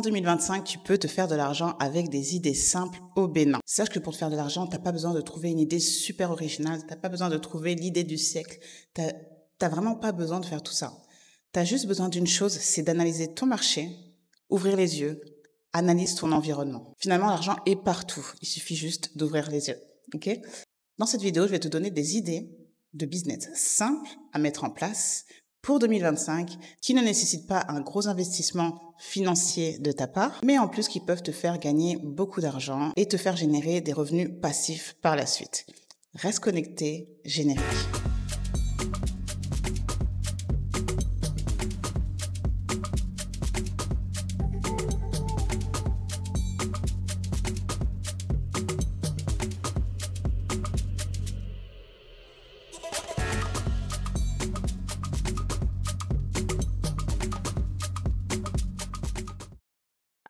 En 2025, tu peux te faire de l'argent avec des idées simples au Bénin. Sache que pour te faire de l'argent, t'as pas besoin de trouver une idée super originale, t'as pas besoin de trouver l'idée du siècle, t'as vraiment pas besoin de faire tout ça. T'as juste besoin d'une chose, c'est d'analyser ton marché, ouvrir les yeux, analyse ton environnement. Finalement, l'argent est partout. Il suffit juste d'ouvrir les yeux. Ok? Dans cette vidéo, je vais te donner des idées de business simples à mettre en place pour 2025 qui ne nécessitent pas un gros investissement financier de ta part, mais en plus qui peuvent te faire gagner beaucoup d'argent et te faire générer des revenus passifs par la suite. Reste connecté, générique.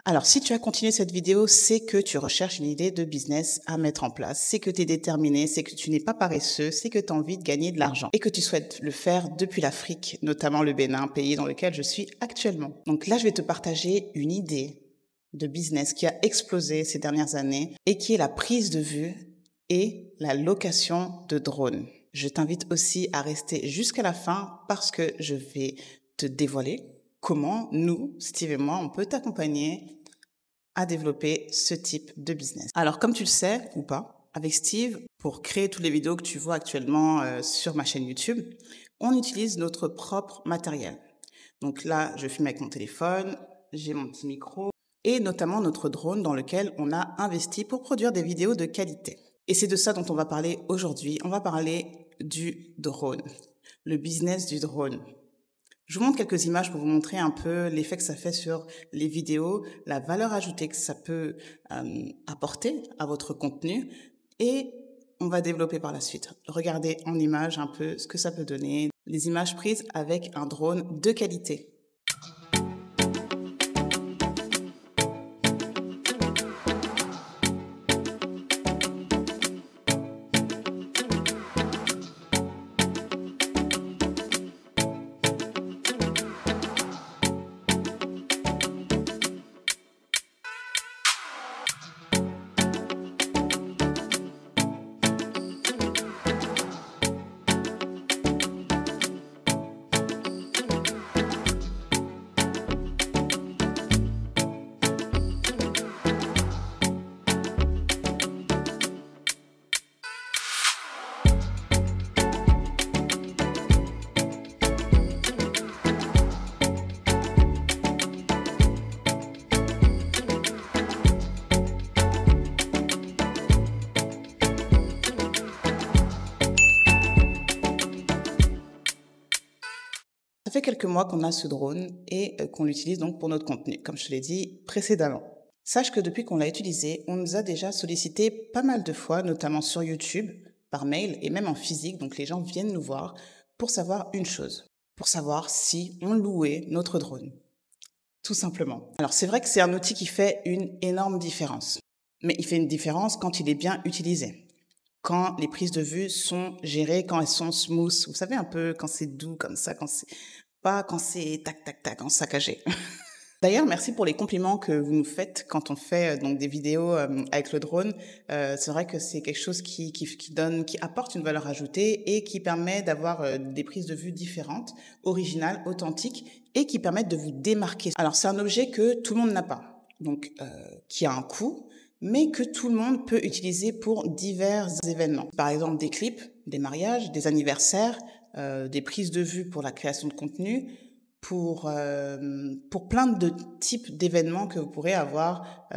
Alors, si tu as continué cette vidéo, c'est que tu recherches une idée de business à mettre en place, c'est que tu es déterminé, c'est que tu n'es pas paresseux, c'est que tu as envie de gagner de l'argent et que tu souhaites le faire depuis l'Afrique, notamment le Bénin, pays dans lequel je suis actuellement. Donc là, je vais te partager une idée de business qui a explosé ces dernières années et qui est la prise de vue et la location de drones. Je t'invite aussi à rester jusqu'à la fin parce que je vais te dévoiler comment nous, Steve et moi, on peut t'accompagner à développer ce type de business. Alors, comme tu le sais ou pas, avec Steve, pour créer toutes les vidéos que tu vois actuellement sur ma chaîne YouTube, on utilise notre propre matériel. Donc là, je filme avec mon téléphone, j'ai mon petit micro et notamment notre drone dans lequel on a investi pour produire des vidéos de qualité. Et c'est de ça dont on va parler aujourd'hui. On va parler du drone, le business du drone. Je vous montre quelques images pour vous montrer un peu l'effet que ça fait sur les vidéos, la valeur ajoutée que ça peut apporter à votre contenu et on va développer par la suite. Regardez en images un peu ce que ça peut donner, les images prises avec un drone de qualité. Ça fait quelques mois qu'on a ce drone et qu'on l'utilise donc pour notre contenu, comme je te l'ai dit précédemment. Sache que depuis qu'on l'a utilisé, on nous a déjà sollicité pas mal de fois, notamment sur YouTube, par mail et même en physique. Donc les gens viennent nous voir pour savoir une chose, pour savoir si on louait notre drone. Tout simplement. Alors c'est vrai que c'est un outil qui fait une énorme différence. Mais il fait une différence quand il est bien utilisé. Quand les prises de vue sont gérées, quand elles sont smooth. Vous savez un peu quand c'est doux comme ça, quand c'est pas quand c'est tac tac tac en saccagé. D'ailleurs, merci pour les compliments que vous nous faites quand on fait donc des vidéos avec le drone. C'est vrai que c'est quelque chose qui apporte une valeur ajoutée et qui permet d'avoir des prises de vue différentes, originales, authentiques et qui permettent de vous démarquer. Alors c'est un objet que tout le monde n'a pas, donc qui a un coût, mais que tout le monde peut utiliser pour divers événements. Par exemple des clips, des mariages, des anniversaires, des prises de vue pour la création de contenu, pour plein de types d'événements que vous pourrez avoir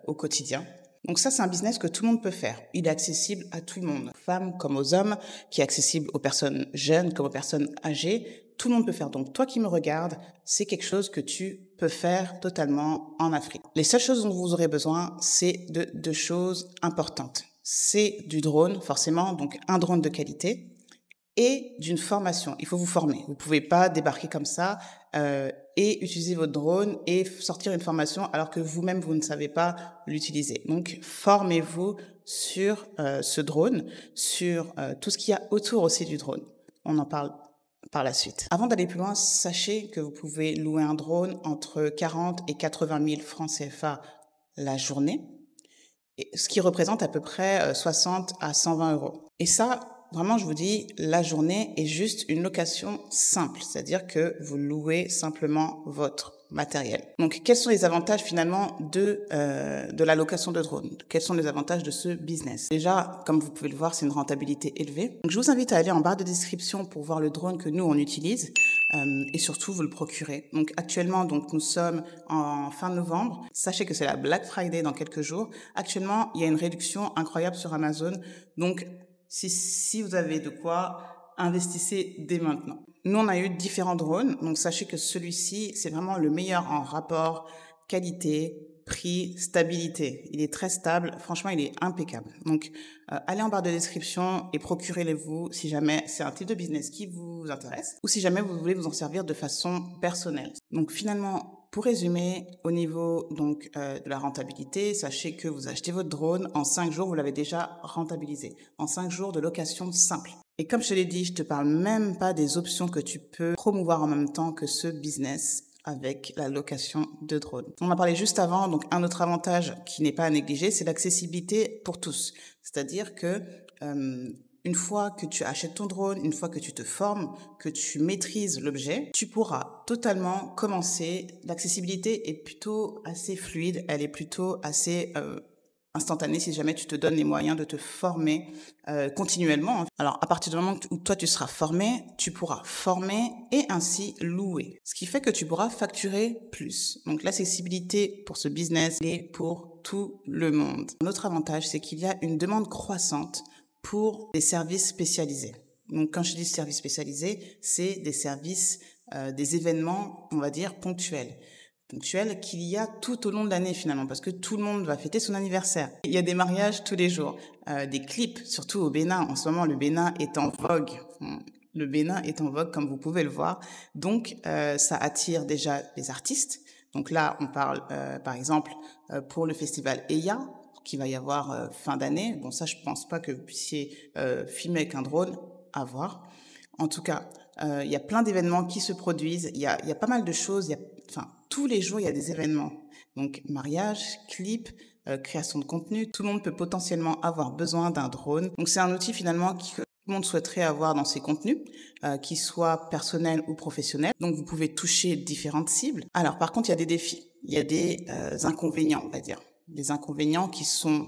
au quotidien. Donc ça, c'est un business que tout le monde peut faire. Il est accessible à tout le monde, femmes comme aux hommes, qui est accessible aux personnes jeunes comme aux personnes âgées. Tout le monde peut faire. Donc toi qui me regardes, c'est quelque chose que tu peux faire totalement en Afrique. Les seules choses dont vous aurez besoin, c'est de deux choses importantes. C'est du drone, forcément, donc un drone de qualité, et d'une formation. Il faut vous former. Vous pouvez pas débarquer comme ça et utiliser votre drone et sortir une formation alors que vous-même, vous ne savez pas l'utiliser. Donc, formez-vous sur ce drone, sur tout ce qu'il y a autour aussi du drone. On en parle par la suite. Avant d'aller plus loin, sachez que vous pouvez louer un drone entre 40 et 80 000 francs CFA la journée, ce qui représente à peu près 60 à 120 euros. Et ça, vraiment, je vous dis, la journée est juste une location simple, c'est-à-dire que vous louez simplement votre matériel. Donc, quels sont les avantages finalement de la location de drone? Quels sont les avantages de ce business? Déjà, comme vous pouvez le voir, c'est une rentabilité élevée. Donc, je vous invite à aller en barre de description pour voir le drone que nous, on utilise. Et surtout vous le procurer. Donc actuellement, nous sommes en fin novembre. Sachez que c'est la Black Friday dans quelques jours. Actuellement, il y a une réduction incroyable sur Amazon. Donc si vous avez de quoi, investissez dès maintenant. Nous, on a eu différents drones. Donc sachez que celui-ci, c'est vraiment le meilleur en rapport qualité, prix, stabilité. Il est très stable. Franchement, il est impeccable. Donc, allez en barre de description et procurez-les-vous si jamais c'est un type de business qui vous intéresse ou si jamais vous voulez vous en servir de façon personnelle. Donc, finalement, pour résumer, au niveau de la rentabilité, sachez que vous achetez votre drone, en 5 jours, vous l'avez déjà rentabilisé. En 5 jours de location simple. Et comme je te l'ai dit, je te parle même pas des options que tu peux promouvoir en même temps que ce business avec la location de drone. On a parlé juste avant, donc un autre avantage qui n'est pas à négliger, c'est l'accessibilité pour tous. C'est-à-dire que une fois que tu achètes ton drone, une fois que tu te formes, que tu maîtrises l'objet, tu pourras totalement commencer. L'accessibilité est plutôt assez fluide, elle est plutôt assez instantanée si jamais tu te donnes les moyens de te former continuellement. Alors, à partir du moment où toi tu seras formé, tu pourras former et ainsi louer. Ce qui fait que tu pourras facturer plus. Donc, l'accessibilité pour ce business est pour tout le monde. Un autre avantage, c'est qu'il y a une demande croissante pour des services spécialisés. Donc, quand je dis services spécialisés, c'est des services, des événements, on va dire, ponctuels qu'il y a tout au long de l'année finalement, parce que tout le monde va fêter son anniversaire. Il y a des mariages tous les jours, des clips, surtout au Bénin. En ce moment, le Bénin est en vogue. Le Bénin est en vogue, comme vous pouvez le voir. Donc, ça attire déjà les artistes. Donc là, on parle, par exemple, pour le festival Eya, qui va y avoir fin d'année. Bon, ça, je pense pas que vous puissiez filmer avec un drone, à voir. En tout cas, il y a plein d'événements qui se produisent. Il y a pas mal de choses. Tous les jours, il y a des événements. Donc, mariage, clip, création de contenu. Tout le monde peut potentiellement avoir besoin d'un drone. Donc, c'est un outil finalement que tout le monde souhaiterait avoir dans ses contenus, qu'ils soient personnels ou professionnels. Donc, vous pouvez toucher différentes cibles. Alors, par contre, il y a des défis. Il y a des inconvénients, on va dire. Des inconvénients qui sont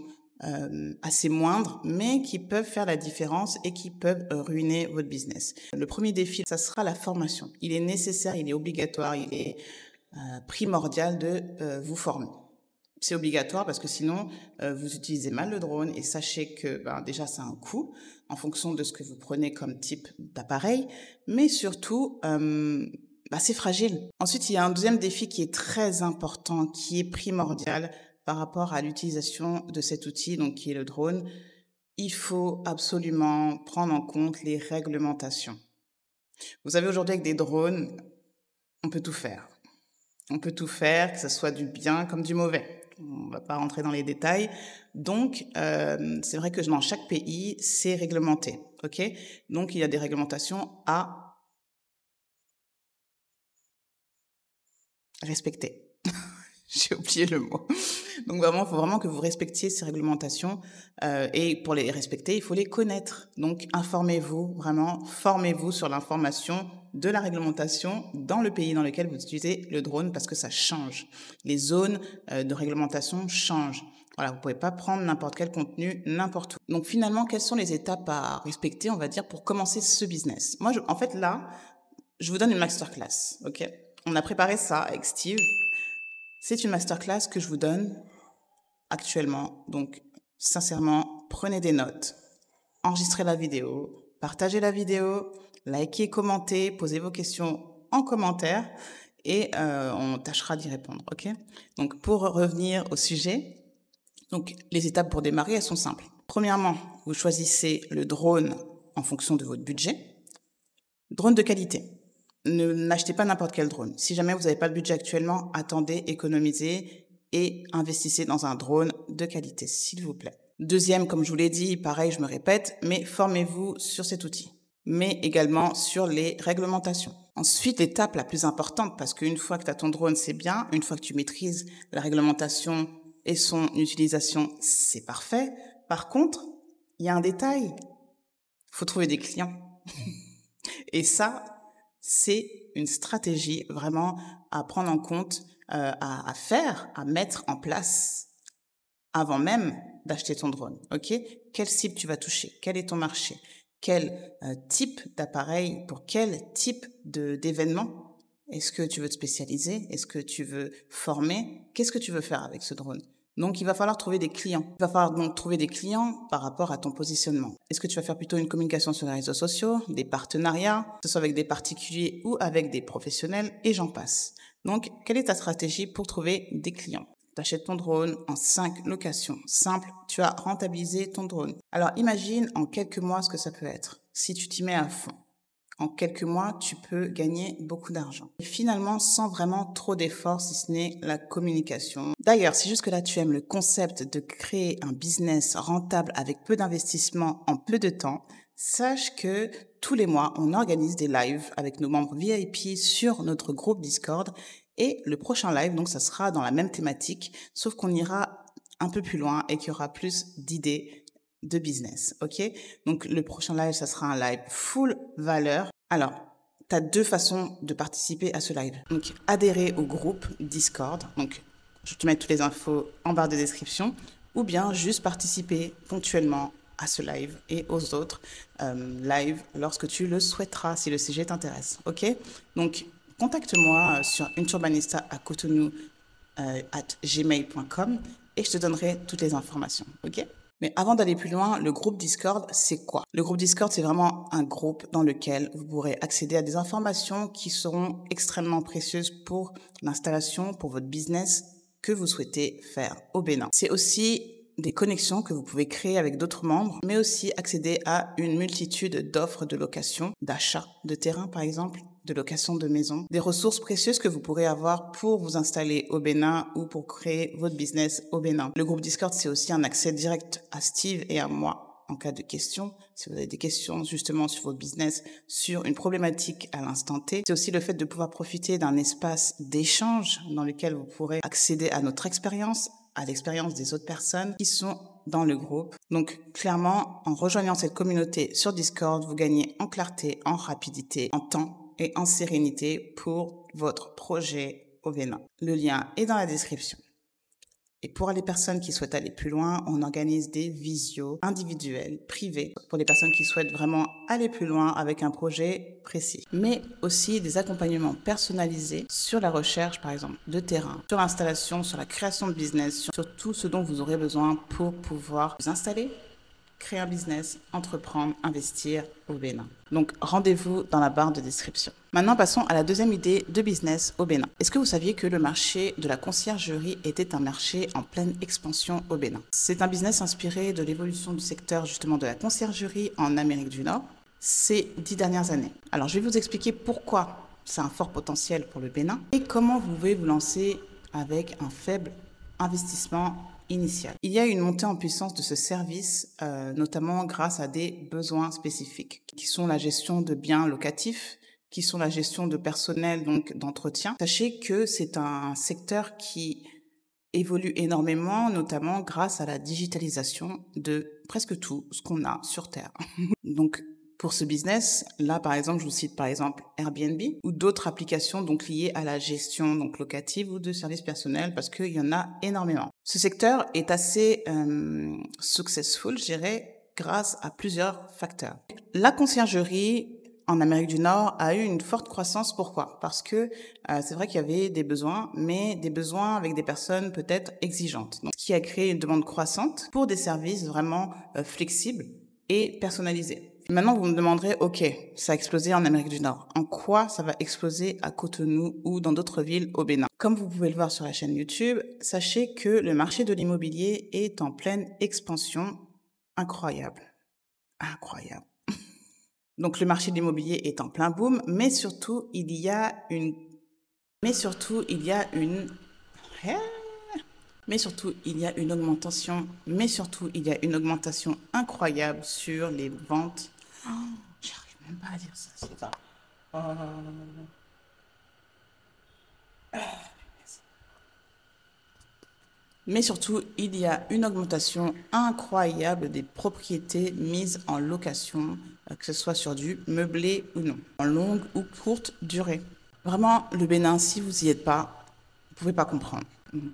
assez moindres, mais qui peuvent faire la différence et qui peuvent ruiner votre business. Le premier défi, ça sera la formation. Il est nécessaire, il est obligatoire, il est primordial de vous former. C'est obligatoire parce que sinon, vous utilisez mal le drone et sachez que déjà, ça a un coût en fonction de ce que vous prenez comme type d'appareil, mais surtout, c'est fragile. Ensuite, il y a un deuxième défi qui est très important, qui est primordial par rapport à l'utilisation de cet outil, donc qui est le drone. Il faut absolument prendre en compte les réglementations. Vous savez, aujourd'hui, avec des drones, on peut tout faire. On peut tout faire, que ce soit du bien comme du mauvais. On va pas rentrer dans les détails. Donc, c'est vrai que dans chaque pays, c'est réglementé. Ok ? Donc, il y a des réglementations à respecter. J'ai oublié le mot. Donc vraiment, il faut vraiment que vous respectiez ces réglementations. Et pour les respecter, il faut les connaître. Donc informez-vous, vraiment, formez-vous sur l'information de la réglementation dans le pays dans lequel vous utilisez le drone parce que ça change. Les zones de réglementation changent. Voilà, vous pouvez pas prendre n'importe quel contenu, n'importe où. Donc finalement, quelles sont les étapes à respecter, on va dire, pour commencer ce business? Moi, en fait, là, je vous donne une masterclass, ok? On a préparé ça avec Steve. C'est une masterclass que je vous donne actuellement. Donc, sincèrement, prenez des notes, enregistrez la vidéo, partagez la vidéo, likez, commentez, posez vos questions en commentaire et on tâchera d'y répondre, ok? Donc, pour revenir au sujet, donc les étapes pour démarrer, elles sont simples. Premièrement, vous choisissez le drone en fonction de votre budget. Drone de qualité. N'achetez pas n'importe quel drone. Si jamais vous n'avez pas le budget actuellement, attendez, économisez et investissez dans un drone de qualité, s'il vous plaît. Deuxième, comme je vous l'ai dit, pareil, je me répète, mais formez-vous sur cet outil. mais également sur les réglementations. Ensuite, l'étape la plus importante, parce qu'une fois que tu as ton drone, c'est bien. Une fois que tu maîtrises la réglementation et son utilisation, c'est parfait. Par contre, il y a un détail. Il faut trouver des clients. Et ça, c'est une stratégie vraiment à prendre en compte, à faire, à mettre en place avant même d'acheter ton drone. OK? Quelle cible tu vas toucher? Quel est ton marché? Quel type d'appareil, pour quel type d'événement est-ce que tu veux te spécialiser? Est-ce que tu veux former? Qu'est-ce que tu veux faire avec ce drone? Donc, il va falloir trouver des clients. Il va falloir donc trouver des clients par rapport à ton positionnement. Est-ce que tu vas faire plutôt une communication sur les réseaux sociaux, des partenariats, que ce soit avec des particuliers ou avec des professionnels, et j'en passe. Donc, quelle est ta stratégie pour trouver des clients? Tu achètes ton drone en 5 locations. Simple, tu as rentabilisé ton drone. Alors, imagine en quelques mois ce que ça peut être. Si tu t'y mets à fond, en quelques mois, tu peux gagner beaucoup d'argent. Et finalement, sans vraiment trop d'efforts, si ce n'est la communication. D'ailleurs, si jusque-là tu aimes le concept de créer un business rentable avec peu d'investissement en peu de temps, sache que tous les mois, on organise des lives avec nos membres VIP sur notre groupe Discord. Et le prochain live, donc, ça sera dans la même thématique, sauf qu'on ira un peu plus loin et qu'il y aura plus d'idées de business, ok? Donc, le prochain live, ça sera un live full valeur. Alors, tu as 2 façons de participer à ce live. Donc, adhérer au groupe Discord. Donc, je te mets toutes les infos en barre de description. Ou bien juste participer ponctuellement à ce live et aux autres lives lorsque tu le souhaiteras, si le sujet t'intéresse, ok? Donc, contacte-moi sur uneturbanista@gmail.com et je te donnerai toutes les informations, ok? Mais avant d'aller plus loin, le groupe Discord, c'est quoi? Le groupe Discord, c'est vraiment un groupe dans lequel vous pourrez accéder à des informations qui seront extrêmement précieuses pour l'installation, pour votre business que vous souhaitez faire au Bénin. C'est aussi des connexions que vous pouvez créer avec d'autres membres, mais aussi accéder à une multitude d'offres de location, d'achat de terrain par exemple, de location de maison, des ressources précieuses que vous pourrez avoir pour vous installer au Bénin ou pour créer votre business au Bénin. Le groupe Discord, c'est aussi un accès direct à Steve et à moi en cas de questions. Si vous avez des questions justement sur votre business, sur une problématique à l'instant T, c'est aussi le fait de pouvoir profiter d'un espace d'échange dans lequel vous pourrez accéder à notre expérience, à l'expérience des autres personnes qui sont dans le groupe. Donc, clairement, en rejoignant cette communauté sur Discord, vous gagnez en clarté, en rapidité, en temps et en sérénité pour votre projet au Bénin. Le lien est dans la description. Et pour les personnes qui souhaitent aller plus loin, on organise des visios individuels, privés, pour les personnes qui souhaitent vraiment aller plus loin avec un projet précis. Mais aussi des accompagnements personnalisés sur la recherche, par exemple, de terrain, sur l'installation, sur la création de business, sur tout ce dont vous aurez besoin pour pouvoir vous installer, créer un business, entreprendre, investir au Bénin. Donc, rendez-vous dans la barre de description. Maintenant, passons à la deuxième idée de business au Bénin. Est-ce que vous saviez que le marché de la conciergerie était un marché en pleine expansion au Bénin? C'est un business inspiré de l'évolution du secteur justement de la conciergerie en Amérique du Nord ces 10 dernières années. Alors, je vais vous expliquer pourquoi c'est un fort potentiel pour le Bénin et comment vous pouvez vous lancer avec un faible investissement initial. Il y a une montée en puissance de ce service, notamment grâce à des besoins spécifiques, qui sont la gestion de biens locatifs, qui sont la gestion de personnel, donc d'entretien. Sachez que c'est un secteur qui évolue énormément, notamment grâce à la digitalisation de presque tout ce qu'on a sur Terre. Donc, pour ce business, là, par exemple, je vous cite par exemple Airbnb ou d'autres applications donc liées à la gestion donc locative ou de services personnels parce qu'il y en a énormément. Ce secteur est assez successful, je dirais, grâce à plusieurs facteurs. La conciergerie en Amérique du Nord a eu une forte croissance. Pourquoi? Parce que c'est vrai qu'il y avait des besoins, mais des besoins avec des personnes peut-être exigeantes. Donc, ce qui a créé une demande croissante pour des services vraiment flexibles et personnalisés. Maintenant, vous me demanderez, ok, ça a explosé en Amérique du Nord. En quoi ça va exploser à Cotonou ou dans d'autres villes au Bénin? Comme vous pouvez le voir sur la chaîne YouTube, sachez que le marché de l'immobilier est en pleine expansion incroyable. Incroyable. Donc, le marché de l'immobilier est en plein boom, mais surtout, il y a une augmentation incroyable sur les ventes. Oh, j'arrive même pas dire ça, c'est pas. Mais surtout, il y a une augmentation incroyable des propriétés mises en location, que ce soit sur du meublé ou non, en longue ou courte durée. Vraiment, le Bénin, si vous n'y êtes pas, vous ne pouvez pas comprendre.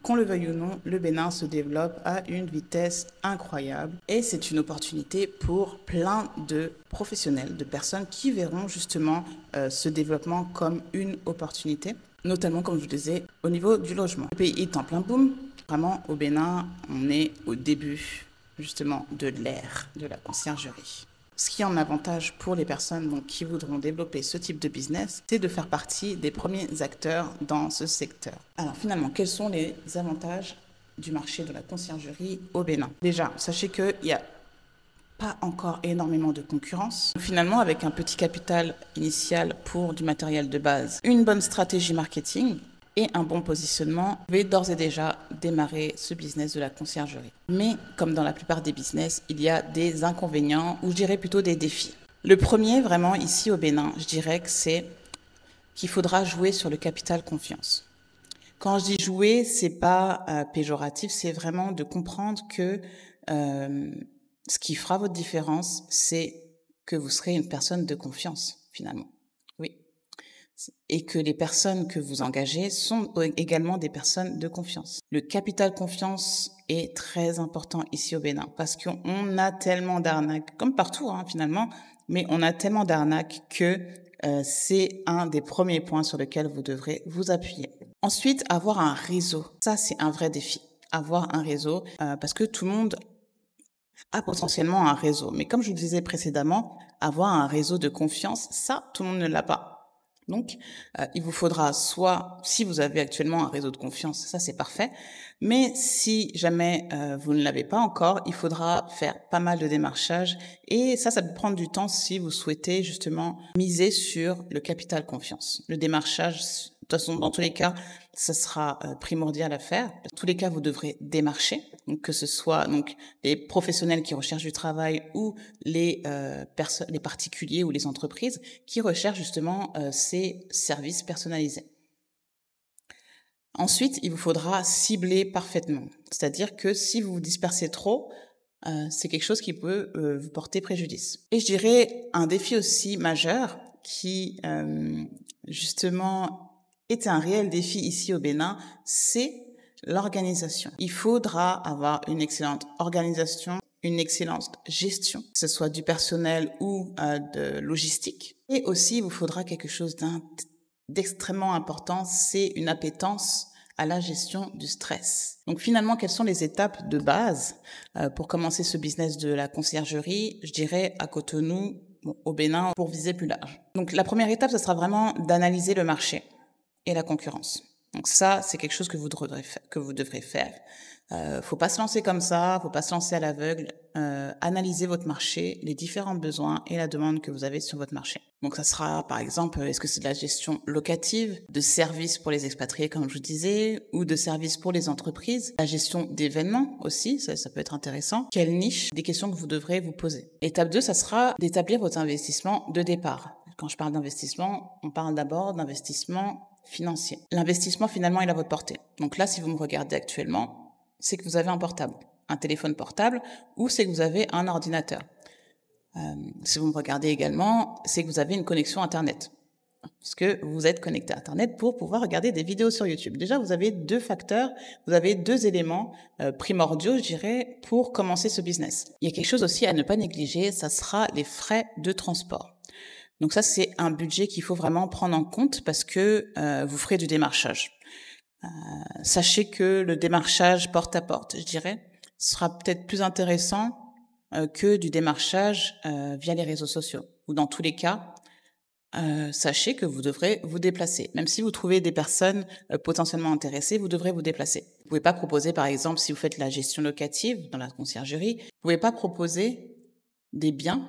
Qu'on le veuille ou non, le Bénin se développe à une vitesse incroyable et c'est une opportunité pour plein de professionnels, de personnes qui verront justement ce développement comme une opportunité, notamment, comme je vous disais, au niveau du logement. Le pays est en plein boom. Vraiment, au Bénin, on est au début justement de l'ère de la conciergerie. Ce qui est un avantage pour les personnes donc, qui voudront développer ce type de business, c'est de faire partie des premiers acteurs dans ce secteur. Alors finalement, quels sont les avantages du marché de la conciergerie au Bénin? Déjà, sachez qu'il n'y a pas encore énormément de concurrence. Finalement, avec un petit capital initial pour du matériel de base, une bonne stratégie marketing et un bon positionnement, vous pouvez d'ores et déjà démarrer ce business de la conciergerie. Mais comme dans la plupart des business, il y a des inconvénients ou je dirais plutôt des défis. Le premier, vraiment, ici au Bénin, je dirais que c'est qu'il faudra jouer sur le capital confiance. Quand je dis jouer, c'est pas péjoratif, c'est vraiment de comprendre que ce qui fera votre différence, c'est que vous serez une personne de confiance, finalement. Oui. Et que les personnes que vous engagez sont également des personnes de confiance. Le capital confiance est très important ici au Bénin parce qu'on a tellement d'arnaques, comme partout finalement, mais on a tellement d'arnaques que c'est un des premiers points sur lesquels vous devrez vous appuyer. Ensuite, avoir un réseau. Ça, c'est un vrai défi. Avoir un réseau parce que tout le monde a potentiellement un réseau. Mais comme je vous disais précédemment, avoir un réseau de confiance, ça, tout le monde ne l'a pas. Donc, il vous faudra soit, si vous avez actuellement un réseau de confiance, ça c'est parfait, mais si jamais vous ne l'avez pas encore, il faudra faire pas mal de démarchage et ça peut prendre du temps si vous souhaitez justement miser sur le capital confiance. Le démarchage, de toute façon, dans tous les cas, ça sera primordial à faire. Dans tous les cas, vous devrez démarcher, donc que ce soit donc les professionnels qui recherchent du travail ou les particuliers ou les entreprises qui recherchent justement ces services personnalisés. Ensuite, il vous faudra cibler parfaitement. C'est-à-dire que si vous vous dispersez trop, c'est quelque chose qui peut vous porter préjudice. Et je dirais un défi aussi majeur qui, justement, est un réel défi ici au Bénin, c'est l'organisation. Il faudra avoir une excellente organisation, une excellente gestion, que ce soit du personnel ou de logistique. Et aussi, il vous faudra quelque chose d'extrêmement important, c'est une appétence à la gestion du stress. Donc finalement, quelles sont les étapes de base pour commencer ce business de la conciergerie, je dirais à Cotonou, au Bénin, pour viser plus large. Donc la première étape, ce sera vraiment d'analyser le marché et la concurrence. Donc ça, c'est quelque chose que vous devrez faire. Faut pas se lancer comme ça, faut pas se lancer à l'aveugle. Analysez votre marché, les différents besoins et la demande que vous avez sur votre marché. Donc ça sera par exemple, est-ce que c'est de la gestion locative, de services pour les expatriés comme je vous disais, ou de services pour les entreprises, la gestion d'événements aussi, ça peut être intéressant. Quelle niche? Des questions que vous devrez vous poser. Étape 2, ça sera d'établir votre investissement de départ. Quand je parle d'investissement, on parle d'abord d'investissement financier. L'investissement, finalement, il est à votre portée. Donc là, si vous me regardez actuellement, c'est que vous avez un portable, un téléphone portable, ou c'est que vous avez un ordinateur. Si vous me regardez également, c'est que vous avez une connexion Internet. Parce que vous êtes connecté à Internet pour pouvoir regarder des vidéos sur YouTube. Déjà, vous avez deux facteurs, vous avez deux éléments primordiaux, je dirais, pour commencer ce business. Il y a quelque chose aussi à ne pas négliger, ça sera les frais de transport. Donc ça, c'est un budget qu'il faut vraiment prendre en compte parce que vous ferez du démarchage. Sachez que le démarchage porte à porte, je dirais, sera peut-être plus intéressant que du démarchage via les réseaux sociaux. Ou dans tous les cas, sachez que vous devrez vous déplacer. Même si vous trouvez des personnes potentiellement intéressées, vous devrez vous déplacer. Vous pouvez pas proposer, par exemple, si vous faites la gestion locative dans la conciergerie, vous pouvez pas proposer des biens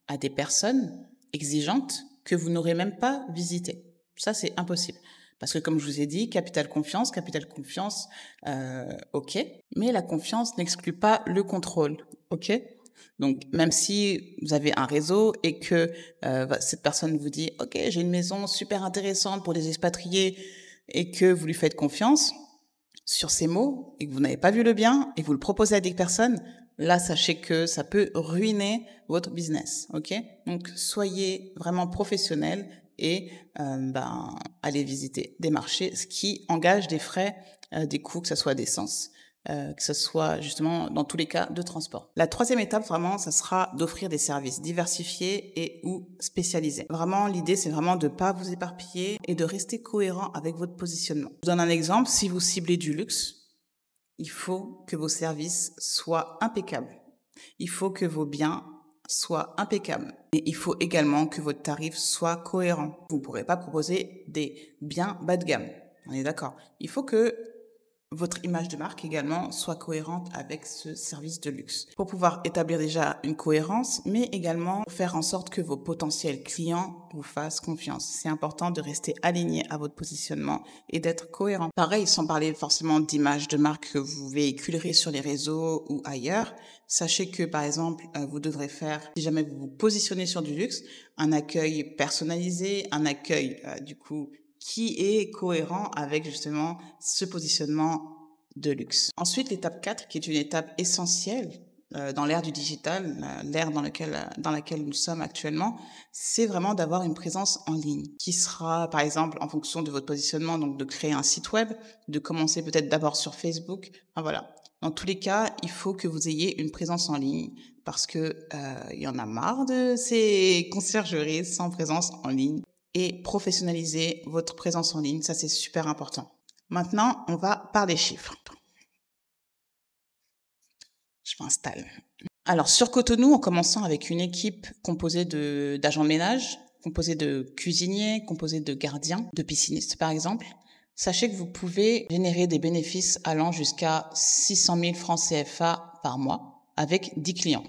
à des personnes exigeantes que vous n'aurez même pas visitées. Ça, c'est impossible. Parce que comme je vous ai dit, capital confiance, ok, mais la confiance n'exclut pas le contrôle, ok ? Donc, même si vous avez un réseau et que cette personne vous dit, OK, j'ai une maison super intéressante pour les expatriés et que vous lui faites confiance sur ces mots et que vous n'avez pas vu le bien et que vous le proposez à des personnes, là, sachez que ça peut ruiner votre business. OK? Donc, soyez vraiment professionnel et allez visiter des marchés, ce qui engage des frais, des coûts, que ce soit d'essence, que ce soit justement dans tous les cas de transport. La troisième étape, vraiment, ça sera d'offrir des services diversifiés et ou spécialisés. Vraiment, l'idée, c'est vraiment de pas vous éparpiller et de rester cohérent avec votre positionnement. Je vous donne un exemple. Si vous ciblez du luxe, il faut que vos services soient impeccables. Il faut que vos biens soient impeccables. Et il faut également que votre tarif soit cohérent. Vous ne pourrez pas proposer des biens bas de gamme. On est d'accord. Il faut que votre image de marque également soit cohérente avec ce service de luxe. Pour pouvoir établir déjà une cohérence, mais également faire en sorte que vos potentiels clients vous fassent confiance. C'est important de rester aligné à votre positionnement et d'être cohérent. Pareil, sans parler forcément d'image de marque que vous véhiculerez sur les réseaux ou ailleurs, sachez que par exemple, vous devrez faire, si jamais vous vous positionnez sur du luxe, un accueil personnalisé, un accueil qui est cohérent avec justement ce positionnement de luxe. Ensuite, l'étape 4, qui est une étape essentielle dans l'ère du digital, l'ère dans laquelle nous sommes actuellement, c'est vraiment d'avoir une présence en ligne qui sera, par exemple, en fonction de votre positionnement, donc de créer un site web, de commencer peut-être d'abord sur Facebook. Enfin, voilà. Dans tous les cas, il faut que vous ayez une présence en ligne parce que il y en a marre de ces conciergeries sans présence en ligne. Et professionnaliser votre présence en ligne, ça c'est super important. Maintenant, on va parler chiffres. Je m'installe. Alors sur Cotonou, en commençant avec une équipe composée d'agents de ménage, composée de cuisiniers, composée de gardiens, de piscinistes par exemple, sachez que vous pouvez générer des bénéfices allant jusqu'à 600 000 francs CFA par mois avec 10 clients,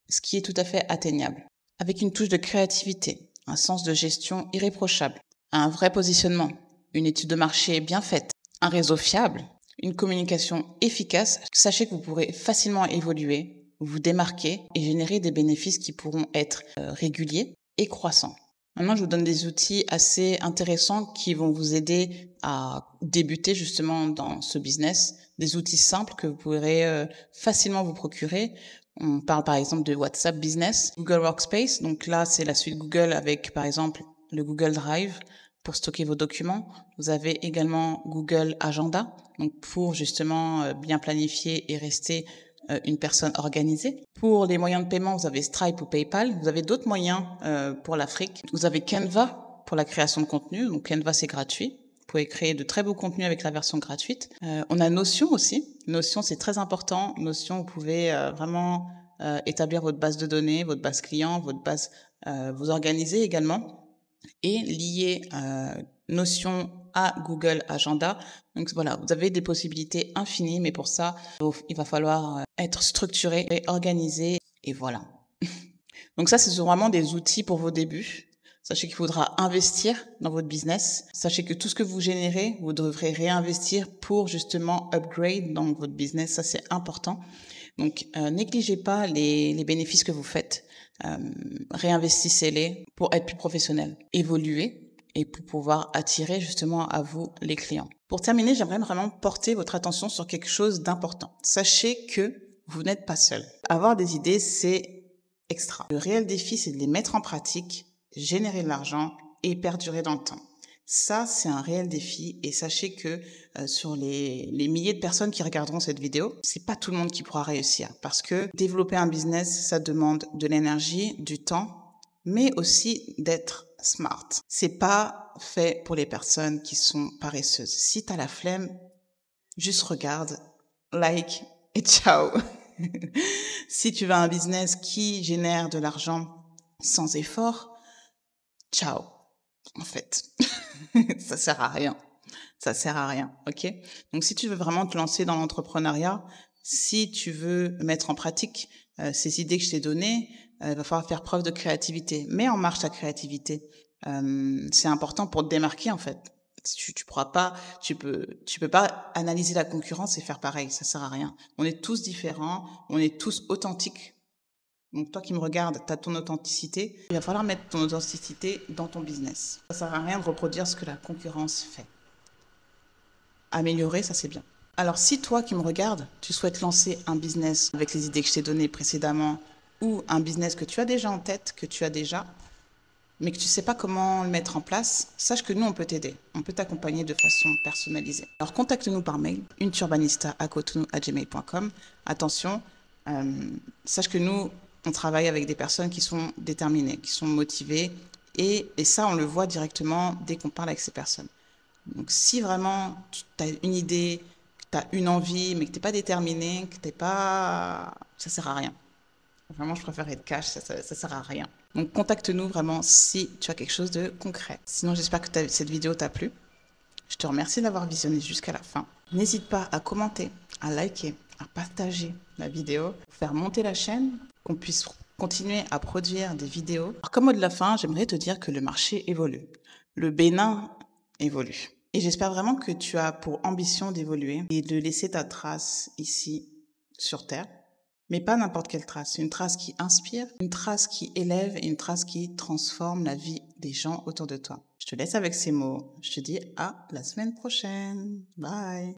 ce qui est tout à fait atteignable. Avec une touche de créativité, un sens de gestion irréprochable, un vrai positionnement, une étude de marché bien faite, un réseau fiable, une communication efficace, sachez que vous pourrez facilement évoluer, vous démarquer et générer des bénéfices qui pourront être réguliers et croissants. Maintenant, je vous donne des outils assez intéressants qui vont vous aider à débuter justement dans ce business, des outils simples que vous pourrez facilement vous procurer. On parle par exemple de WhatsApp Business, Google Workspace. Donc là, c'est la suite Google avec par exemple le Google Drive pour stocker vos documents. Vous avez également Google Agenda, donc pour justement bien planifier et rester une personne organisée. Pour les moyens de paiement, vous avez Stripe ou PayPal. Vous avez d'autres moyens pour l'Afrique. Vous avez Canva pour la création de contenu. Donc Canva, c'est gratuit. Vous pouvez créer de très beaux contenus avec la version gratuite. On a Notion aussi. Notion, c'est très important. Notion, vous pouvez vraiment établir votre base de données, votre base client, votre base, vous organiser également et lier Notion à Google Agenda. Donc voilà, vous avez des possibilités infinies, mais pour ça, il va falloir être structuré et organisé. Et voilà. Donc ça, ce sont vraiment des outils pour vos débuts. Sachez qu'il faudra investir dans votre business. Sachez que tout ce que vous générez, vous devrez réinvestir pour justement upgrade dans votre business. Ça, c'est important. Donc, négligez pas les bénéfices que vous faites. Réinvestissez-les pour être plus professionnel. Évoluez et pour pouvoir attirer justement à vous les clients. Pour terminer, j'aimerais vraiment porter votre attention sur quelque chose d'important. Sachez que vous n'êtes pas seul. Avoir des idées, c'est extra. Le réel défi, c'est de les mettre en pratique, générer de l'argent et perdurer dans le temps. Ça, c'est un réel défi et sachez que sur les milliers de personnes qui regarderont cette vidéo, c'est pas tout le monde qui pourra réussir parce que développer un business, ça demande de l'énergie, du temps, mais aussi d'être smart. C'est pas fait pour les personnes qui sont paresseuses. Si t'as la flemme, juste regarde, like et ciao. Si tu veux un business qui génère de l'argent sans effort, ciao. En fait, ça sert à rien. Ça sert à rien, ok? Donc, si tu veux vraiment te lancer dans l'entrepreneuriat, si tu veux mettre en pratique ces idées que je t'ai données, il va falloir faire preuve de créativité. Mets en marche ta créativité. C'est important pour te démarquer, en fait. Tu pourras pas, tu peux pas analyser la concurrence et faire pareil. Ça sert à rien. On est tous différents, on est tous authentiques Donc toi qui me regardes, tu as ton authenticité. Il va falloir mettre ton authenticité dans ton business. Ça sert à rien de reproduire ce que la concurrence fait. Améliorer, ça c'est bien. Alors si toi qui me regardes, tu souhaites lancer un business avec les idées que je t'ai données précédemment ou un business que tu as déjà en tête, que tu as déjà, mais que tu ne sais pas comment le mettre en place, sache que nous, on peut t'aider. On peut t'accompagner de façon personnalisée. Alors contacte-nous par mail, uneturbanista@cotonou@gmail.com. Attention, sache que nous, on travaille avec des personnes qui sont déterminées, qui sont motivées, et ça, on le voit directement dès qu'on parle avec ces personnes. Donc si vraiment tu as une idée, que tu as une envie, mais que tu n'es pas déterminé, que tu n'es pas... ça ne sert à rien. Vraiment, je préfère être cash, ça ne sert à rien. Donc contacte-nous vraiment si tu as quelque chose de concret. Sinon, j'espère que cette vidéo t'a plu. Je te remercie d'avoir visionné jusqu'à la fin. N'hésite pas à commenter, à liker, à partager la vidéo, pour faire monter la chaîne, qu'on puisse continuer à produire des vidéos. Alors, comme mot de la fin, j'aimerais te dire que le marché évolue. Le Bénin évolue. Et j'espère vraiment que tu as pour ambition d'évoluer et de laisser ta trace ici sur Terre. Mais pas n'importe quelle trace. Une trace qui inspire, une trace qui élève et une trace qui transforme la vie des gens autour de toi. Je te laisse avec ces mots. Je te dis à la semaine prochaine. Bye.